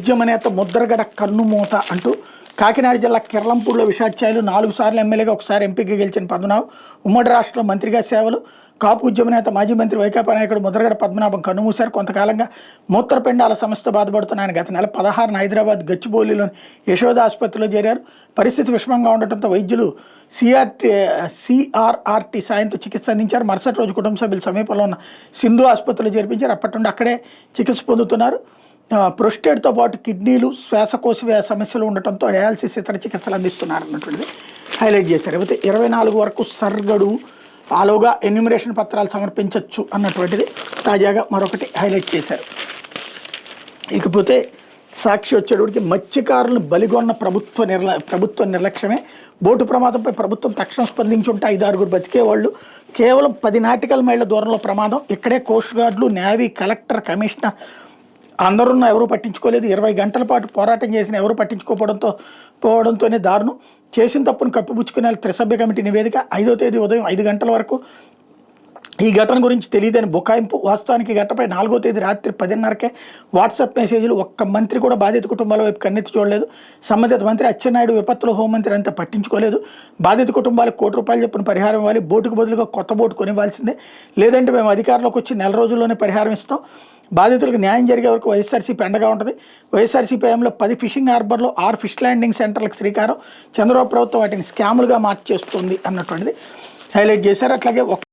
ఉద్యమ నేత ముద్రగడ కన్నుమూత అంటూ కాకినాడ జిల్లా కిర్లంపూడిలో విషాధ్యాయులు 4 సార్లు ఎమ్మెల్యేగా ఒకసారి ఎంపీగా గెలిచిన పద్మనాభం ఉమ్మడి రాష్ట్రంలో మంత్రిగా సేవలు కాపు ఉద్యమ నేత మాజీ మంత్రి వైకాపా నాయకుడు ముద్రగడ పద్మనాభం కన్నుమూశారు. కొంతకాలంగా మూత్రపిండాల సమస్యతో బాధపడుతున్న ఆయన గత నెల 16న హైదరాబాద్ గచ్చిబౌలిలోని యశోద ఆసుపత్రిలో చేరారు. పరిస్థితి విషమంగా ఉండటంతో వైద్యులు సిఆర్ఆర్టీ సాయంతో చికిత్స అందించారు. మరుసటి రోజు కుటుంబ సభ్యులు సమీపంలో ఉన్న సింధు ఆసుపత్రిలో చేర్పించారు. అప్పటి నుండి అక్కడే చికిత్స పొందుతున్నారు. ప్రొస్టేట్తో పాటు కిడ్నీలు శ్వాసకోశ సమస్యలు ఉండటంతో డయాలసిస్ ఇతర చికిత్సలు అందిస్తున్నారు అన్నటువంటిది హైలైట్ చేశారు. అయితే 24 వరకు సర్గడువు ఆలోగా ఎన్యూమరేషన్ పత్రాలు సమర్పించవచ్చు అన్నటువంటిది తాజాగా మరొకటి హైలైట్ చేశారు. ఇకపోతే సాక్షి వచ్చేటప్పటికి మత్స్యకారులను బలిగొన్న ప్రభుత్వ నిర్లక్ష్యమే. బోటు ప్రమాదంపై ప్రభుత్వం తక్షణం స్పందించుంటే 5-6 బతికేవాళ్ళు. కేవలం 10 నాటికల్ మైళ్ళ దూరంలో ప్రమాదం. ఇక్కడే కోస్ట్ గార్డులు, నేవీ, కలెక్టర్, కమిషనర్ అందరున్న ఎవరూ పట్టించుకోలేదు. 20 గంటల పాటు పోరాటం చేసిన ఎవరు పట్టించుకోవడంతోనే దారుణం. చేసిన తప్పును కప్పిపుచ్చుకునే త్రిసభ్య కమిటీ నివేదిక 5వ తేదీ ఉదయం 5 గంటల వరకు ఈ ఘటన గురించి తెలియదని బుకాయింపు. వాస్తవానికి ఈ ఘటనపై 4వ తేదీ రాత్రి 10:30కే వాట్సాప్ మెసేజ్లు. ఒక్క మంత్రి కూడా బాధిత కుటుంబాల వైపు కన్నెత్తి చూడలేదు. సంబంధిత మంత్రి అచ్చెన్నాయుడు, విపత్తుల హోంమంత్రి అంతా పట్టించుకోలేదు. బాధిత కుటుంబాలకు ₹1 కోటి చొప్పున పరిహారం ఇవ్వాలి. బోటుకు బదులుగా కొత్త బోటు కొనివ్వాల్సిందే. లేదంటే మేము అధికారంలోకి వచ్చి నెల రోజుల్లోనే పరిహారం ఇస్తాం. బాధితులకు న్యాయం జరిగే వరకు వైఎస్ఆర్సీపీ అండగా ఉంటుంది. వైఎస్ఆర్సీపీ హయాంలో 10 ఫిషింగ్ హార్బర్లో 6 ఫిష్ ల్యాండింగ్ సెంటర్లకు శ్రీకారం. చంద్రబాబు ప్రభుత్వం వాటిని స్కాములుగా మార్చేస్తుంది అన్నటువంటిది హైలైట్ చేశారు. అట్లాగే